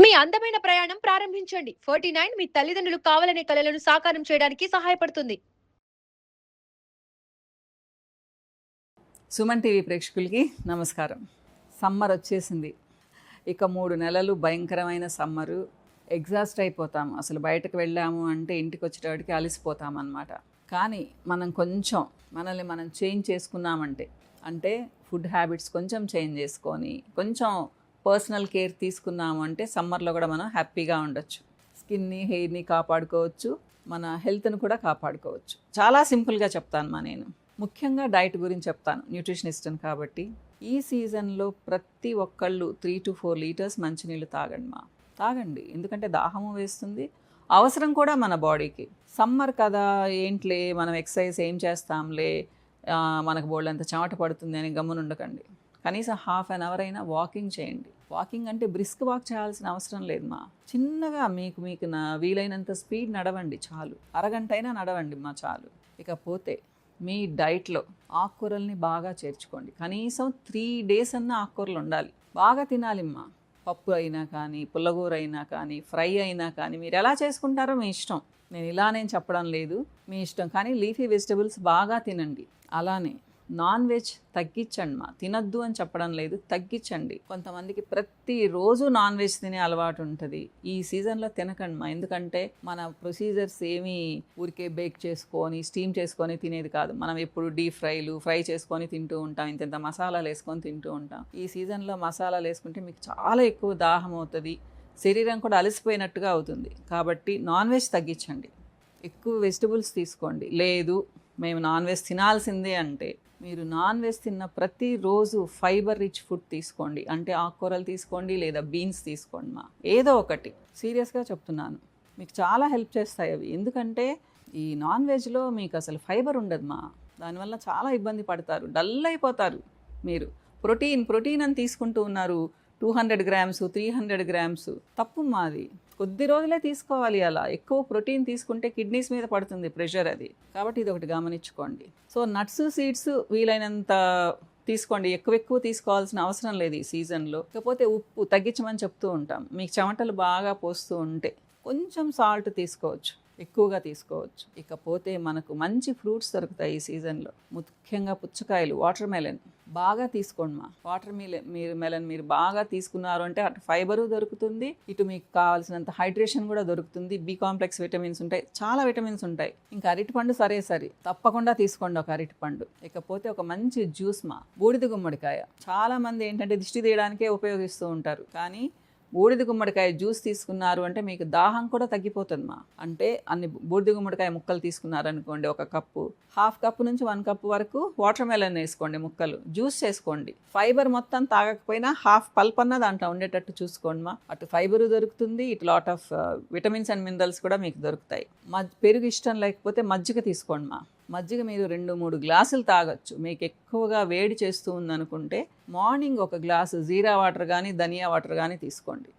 మీ అందమైన ప్రయాణం ప్రారంభించండి. 49 మీ తల్లిదండ్రులు కావాలనే కలలను సాకారం చేయడానికి సహాయపడుతుంది. సుమన్ టీవీ ప్రేక్షకులకి నమస్కారం. సమ్మర్ వచ్చేసింది. ఇక 3 నెలలు భయంకరమైన సమ్మరు. ఎగ్జాస్ట్ అయిపోతాము. అసలు బయటకు వెళ్ళాము అంటే ఇంటికి వచ్చేటప్పటికి అలసిపోతాం అన్నమాట. కానీ మనం కొంచెం మనల్ని మనం చేంజ్ చేసుకున్నామంటే, అంటే ఫుడ్ హ్యాబిట్స్ కొంచెం చేంజ్ చేసుకొని కొంచెం పర్సనల్ కేర్ తీసుకున్నాము అంటే సమ్మర్లో కూడా మనం హ్యాపీగా ఉండొచ్చు. స్కిన్ని, హెయిర్ని కాపాడుకోవచ్చు, మన హెల్త్ని కూడా కాపాడుకోవచ్చు. చాలా సింపుల్గా చెప్తాను నేను. ముఖ్యంగా డైట్ గురించి చెప్తాను, న్యూట్రిషనిస్ట్ని కాబట్టి. ఈ సీజన్లో ప్రతి ఒక్కళ్ళు 3 to 4 లీటర్స్ మంచినీళ్ళు తాగండి. ఎందుకంటే దాహము వేస్తుంది, అవసరం కూడా మన బాడీకి. సమ్మర్ కదా, ఏంట్లే మనం ఎక్సర్సైజ్ ఏం చేస్తాంలే, మనకు బోల్డంత చెమట పడుతుంది అని గమ్మునుండకండి. కనీసం హాఫ్ అన్ అవర్ అయినా వాకింగ్ చేయండి. వాకింగ్ అంటే బ్రిస్క్ వాక్ చేయాల్సిన అవసరం లేదు చిన్నగా మీకు వీలైనంత స్పీడ్ నడవండి చాలు. అరగంట అయినా నడవండి చాలు. ఇకపోతే మీ డైట్లో ఆకుకూరల్ని బాగా చేర్చుకోండి. కనీసం 3 days అన్న ఆకుకూరలు ఉండాలి. బాగా తినాలిమ్మా. పప్పు అయినా కానీ, పుల్లగూర అయినా కానీ, ఫ్రై అయినా కానీ, మీరు ఎలా చేసుకుంటారో మీ ఇష్టం. నేను ఇలానేం చెప్పడం లేదు, మీ ఇష్టం. కానీ లీఫీ వెజిటబుల్స్ బాగా తినండి. అలానే నాన్ వెజ్ తగ్గించండి తినద్దు అని చెప్పడం లేదు, తగ్గించండి. కొంతమందికి ప్రతిరోజు నాన్ వెజ్ తినే అలవాటు ఉంటుంది. ఈ సీజన్లో తినకండి ఎందుకంటే మన ప్రొసీజర్స్ ఏమీ ఊరికే బేక్ చేసుకొని స్టీమ్ చేసుకొని తినేది కాదు. మనం ఎప్పుడు డీప్ ఫ్రై చేసుకొని తింటూ ఉంటాం, ఇంత మసాలాలు వేసుకొని తింటూ ఉంటాం. ఈ సీజన్లో మసాలాలు వేసుకుంటే మీకు చాలా ఎక్కువ దాహం అవుతుంది, శరీరం కూడా అలసిపోయినట్టుగా అవుతుంది. కాబట్టి నాన్ వెజ్ తగ్గించండి, ఎక్కువ వెజిటబుల్స్ తీసుకోండి. లేదు మేము నాన్ వెజ్ తినాల్సిందే అంటే మీరు నాన్ వెజ్ తిన్న ప్రతిరోజు ఫైబర్ రిచ్ ఫుడ్ తీసుకోండి. అంటే ఆకుకూరలు తీసుకోండి, లేదా బీన్స్ తీసుకోండి ఏదో ఒకటి. సీరియస్గా చెప్తున్నాను, మీకు చాలా హెల్ప్ చేస్తాయి అవి. ఎందుకంటే ఈ నాన్ వెజ్లో మీకు అసలు ఫైబర్ ఉండదు దానివల్ల చాలా ఇబ్బంది పడతారు, డల్ అయిపోతారు మీరు. ప్రోటీన్ అని తీసుకుంటూ ఉన్నారు, 200 grams 300 grams. తప్పు మాది. కొద్ది రోజులే తీసుకోవాలి. అలా ఎక్కువ ప్రోటీన్ తీసుకుంటే కిడ్నీస్ మీద పడుతుంది ప్రెషర్ అది. కాబట్టి ఇది ఒకటి గమనించుకోండి. సో నట్స్, సీడ్స్ వీలైనంత తీసుకోండి. ఎక్కువ తీసుకోవాల్సిన అవసరం లేదు ఈ సీజన్లో. కాకపోతే ఉప్పు తగ్గించమని చెప్తూ ఉంటాం. మీకు చెమటలు బాగా పోస్తూ ఉంటే కొంచెం సాల్ట్ తీసుకోవచ్చు, ఎక్కువగా తీసుకోవచ్చు. ఇకపోతే మనకు మంచి ఫ్రూట్స్ దొరుకుతాయి ఈ సీజన్లో. ముఖ్యంగా పుచ్చకాయలు, వాటర్ మెలన్ బాగా తీసుకోండి వాటర్ మెలన్ మీరు బాగా తీసుకున్నారు అంటే అటు ఫైబరు దొరుకుతుంది, ఇటు మీకు కావాల్సినంత హైడ్రేషన్ కూడా దొరుకుతుంది. బి కాంప్లెక్స్ విటమిన్స్ ఉంటాయి, చాలా విటమిన్స్ ఉంటాయి. ఇంకా అరటిపండు సరే తప్పకుండా తీసుకోండి ఒక అరటిపండు. ఇకపోతే ఒక మంచి జ్యూస్ బూడిద గుమ్మడికాయ. చాలా మంది ఏంటంటే దిష్టి తీయడానికే ఉపయోగిస్తూ ఉంటారు, కానీ బూడిద గుమ్మడికాయ జ్యూస్ తీసుకున్నారు అంటే మీకు దాహం కూడా తగ్గిపోతుంది అంటే అన్ని బూడిద గుమ్మడికాయ ముక్కలు తీసుకున్నారనుకోండి, ఒక కప్పు, హాఫ్ కప్పు నుంచి 1 cup వరకు వాటర్ మెలన్ వేసుకోండి, ముక్కలు జ్యూస్ చేసుకోండి. ఫైబర్ మొత్తం తాగకపోయినా హాఫ్ పల్ప్ అన్న దాంట్లో ఉండేటట్టు చూసుకోండి అటు ఫైబరు దొరుకుతుంది, ఇటు lot of vitamins and minerals కూడా మీకు దొరుకుతాయి. పెరుగు ఇష్టం లేకపోతే మజ్జిగ తీసుకోండి మజ్జిగ మీరు 2-3 గ్లాసులు తాగొచ్చు. మీకు ఎక్కువగా వేడి చేస్తూ ఉందనుకుంటే మార్నింగ్ ఒక గ్లాసు జీరా వాటర్ కానీ, ధనియా వాటర్ కానీ తీసుకోండి.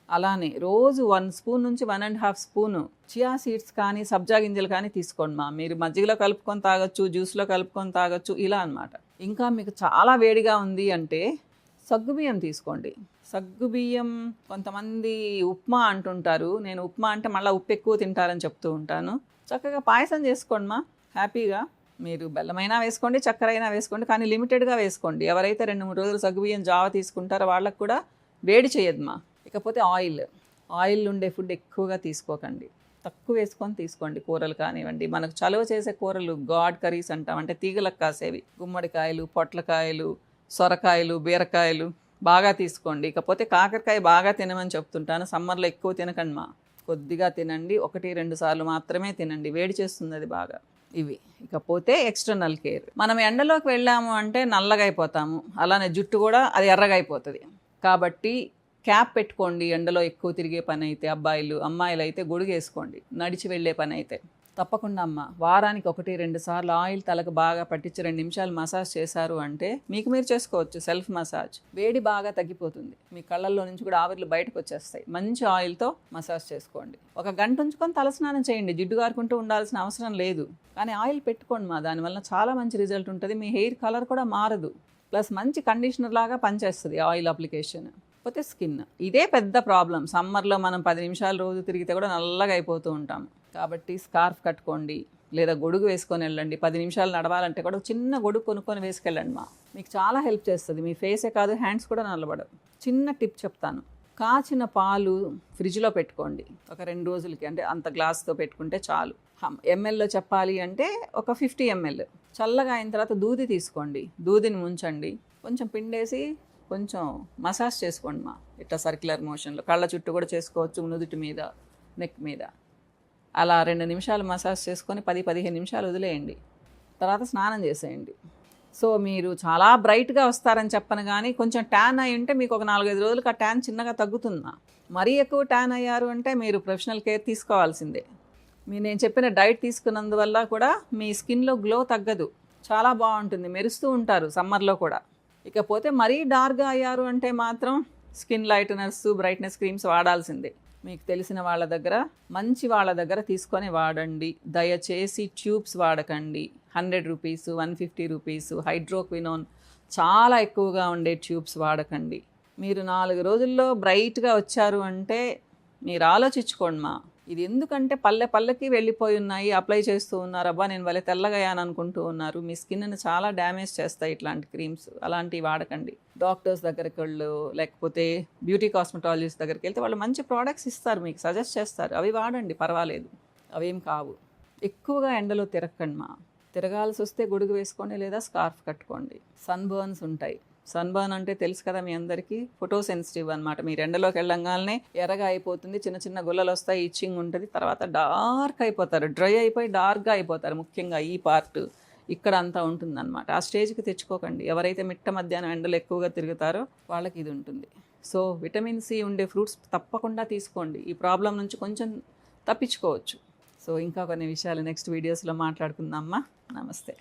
అలానే రోజు 1 స్పూన్ నుంచి 1.5 స్పూను చియా సీడ్స్ కానీ, సబ్జా గింజలు కానీ తీసుకోండి మీరు మజ్జిగలో కలుపుకొని తాగొచ్చు, జ్యూస్లో కలుపుకొని తాగొచ్చు, ఇలా అన్నమాట. ఇంకా మీకు చాలా వేడిగా ఉంది అంటే సగ్గుబియ్యం తీసుకోండి. సగ్గుబియ్యం కొంతమంది ఉప్మా అంటుంటారు, నేను ఉప్మా అంటే మళ్ళీ ఉప్పు ఎక్కువ తింటారని చెప్తూ ఉంటాను. చక్కగా పాయసం చేసుకోండి హ్యాపీగా. మీరు బెల్లమైనా వేసుకోండి, చక్కెర అయినా వేసుకోండి, కానీ లిమిటెడ్గా వేసుకోండి. ఎవరైతే 2-3 రోజులు సగ్గుబియ్యం జావ తీసుకుంటారో వాళ్ళకు కూడా వేడి చేయదు ఇకపోతే ఆయిల్ ఉండే ఫుడ్ ఎక్కువగా తీసుకోకండి, తక్కువ వేసుకొని తీసుకోండి. కూరలు కానివ్వండి, మనకు చలువ చేసే కూరలు గాడ్ కర్రీస్ అంటాం, అంటే తీగలకు కాసేవి, గుమ్మడికాయలు, పొట్లకాయలు, సొరకాయలు, బీరకాయలు బాగా తీసుకోండి. ఇకపోతే కాకరకాయ బాగా తినమని చెప్తుంటాను. సమ్మర్లో ఎక్కువ తినకండి కొద్దిగా తినండి, 1-2 సార్లు మాత్రమే తినండి, వేడి చేస్తుంది అది బాగా. ఇవి. ఇకపోతే ఎక్స్టర్నల్ కేర్. మనం ఎండలోకి వెళ్ళాము అంటే నల్లగా అయిపోతాము, అలానే జుట్టు కూడా అది ఎర్రగా అయిపోతుంది. కాబట్టి క్యాప్ పెట్టుకోండి ఎండలో ఎక్కువ తిరిగే పని అయితే. అమ్మాయిలు అయితే గొడుగు వేసుకోండి నడిచి వెళ్ళే పని అయితే. తప్పకుండా వారానికి 1-2 సార్లు ఆయిల్ తలకు బాగా పట్టించి 2 నిమిషాలు మసాజ్ చేశారు అంటే మీకు మీరు చేసుకోవచ్చు సెల్ఫ్ మసాజ్. వేడి బాగా తగ్గిపోతుంది, మీ కళ్ళల్లో నుంచి కూడా ఆవిర్లు బయటకు వచ్చేస్తాయి. మంచి ఆయిల్తో మసాజ్ చేసుకోండి. 1 గంట ఉంచుకొని తలస్నానం చేయండి, జిడ్డు గారుకుంటూ ఉండాల్సిన అవసరం లేదు. కానీ ఆయిల్ పెట్టుకోండి దానివల్ల చాలా మంచి రిజల్ట్ ఉంటుంది. మీ హెయిర్ కలర్ కూడా మారదు, ప్లస్ మంచి కండిషనర్ లాగా పనిచేస్తుంది ఆయిల్ అప్లికేషన్. కాకపోతే స్కిన్ ఇదే పెద్ద ప్రాబ్లం. సమ్మర్లో మనం 10 నిమిషాలు రోజు తిరిగితే కూడా నల్లగా అయిపోతూ ఉంటాం. కాబట్టి స్కార్ఫ్ కట్టుకోండి, లేదా గొడుగు వేసుకొని వెళ్ళండి. 10 నిమిషాలు నడవాలంటే కూడా చిన్న గొడుగు కొనుక్కొని వేసుకెళ్ళండి మీకు చాలా హెల్ప్ చేస్తుంది. మీ ఫేసే కాదు, హ్యాండ్స్ కూడా నల్లబడవు. చిన్న టిప్ చెప్తాను. కాచిన పాలు ఫ్రిడ్జ్లో పెట్టుకోండి ఒక 2 రోజులకి. అంటే అంత గ్లాస్తో పెట్టుకుంటే చాలు. ఎంఎల్లో చెప్పాలి అంటే ఒక 50 ml. చల్లగా అయిన తర్వాత దూది తీసుకోండి, దూదిని ముంచండి, కొంచెం పిండేసి కొంచెం మసాజ్ చేసుకోండి ఇట్లా సర్క్యులర్ మోషన్లో. కళ్ళ చుట్టూ కూడా చేసుకోవచ్చు, నుదుటి మీద, నెక్ మీద. అలా 2 నిమిషాలు మసాజ్ చేసుకొని 10-15 నిమిషాలు వదిలేయండి. తర్వాత స్నానం చేసేయండి. సో మీరు చాలా బ్రైట్గా వస్తారని చెప్పను, కానీ కొంచెం ట్యాన్ అయి ఉంటే మీకు ఒక 4-5 రోజులకు ఆ ట్యాన్ చిన్నగా తగ్గుతుందా. మరీ ఎక్కువ ట్యాన్ అయ్యారు అంటే మీరు ప్రొఫెషనల్ కేర్ తీసుకోవాల్సిందే. నేను చెప్పిన డైట్ తీసుకున్నందువల్ల కూడా మీ స్కిన్లో గ్లో తగ్గదు, చాలా బాగుంటుంది, మెరుస్తూ ఉంటారు సమ్మర్లో కూడా. ఇకపోతే మరీ డార్క్గా అయ్యారు అంటే మాత్రం స్కిన్ లైటనర్స్, బ్రైట్నెస్ క్రీమ్స్ వాడాల్సిందే. మీకు తెలిసిన వాళ్ళ దగ్గర, మంచి వాళ్ళ దగ్గర తీసుకొని వాడండి. దయచేసి ట్యూబ్స్ వాడకండి. 100 రూపీస్, 150 రూపీస్ హైడ్రోక్వినోన్ చాలా ఎక్కువగా ఉండే ట్యూబ్స్ వాడకండి. మీరు 4 రోజుల్లో బ్రైట్గా వచ్చారు అంటే మీరు ఆలోచించుకోండి ఇది ఎందుకంటే పల్లెకి వెళ్ళిపోయి ఉన్నాయి, అప్లై చేస్తూ ఉన్నారు, అబ్బా నేను భలే తెల్లగయ్యాను అనుకుంటూ ఉన్నారు. మీ స్కిన్ని చాలా డ్యామేజ్ చేస్తాయి ఇట్లాంటి క్రీమ్స్. అలాంటివి వాడకండి. డాక్టర్స్ దగ్గరికి వెళ్ళు, లేకపోతే బ్యూటీ కాస్మెటాలజిస్ట్ దగ్గరికి వెళ్తే వాళ్ళు మంచి ప్రోడక్ట్స్ ఇస్తారు, మీకు సజెస్ట్ చేస్తారు, అవి వాడండి, పర్వాలేదు, అవేం కావు. ఎక్కువగా ఎండలో తిరగకండి తిరగాల్సి వస్తే గొడుగు వేసుకోండి, లేదా స్కార్ఫ్ కట్టుకోండి. సన్ బర్న్స్ ఉంటాయి. సన్ బర్న్ అంటే తెలుసు కదా మీ అందరికీ, ఫోటో సెన్సిటివ్ అనమాట. మీరు ఎండలోకి వెళ్ళంగానే ఎర్రగా అయిపోతుంది, చిన్న చిన్న గుల్లలు వస్తాయి, ఇచ్చింగ్ ఉంటుంది, తర్వాత డార్క్ అయిపోతారు, డ్రై అయిపోయి డార్క్గా అయిపోతారు. ముఖ్యంగా ఈ పార్ట్ ఇక్కడ అంతా ఉంటుందన్నమాట. ఆ స్టేజ్కి తెచ్చుకోకండి. ఎవరైతే మిట్ట మధ్యాహ్నం ఎండలు ఎక్కువగా తిరుగుతారో వాళ్ళకి ఇది ఉంటుంది. సో విటమిన్ సి ఉండే ఫ్రూట్స్ తప్పకుండా తీసుకోండి. ఈ ప్రాబ్లం నుంచి కొంచెం తప్పించుకోవచ్చు. సో ఇంకా కొన్ని విషయాలు నెక్స్ట్ వీడియోస్లో మాట్లాడుకుందామా. నమస్తే.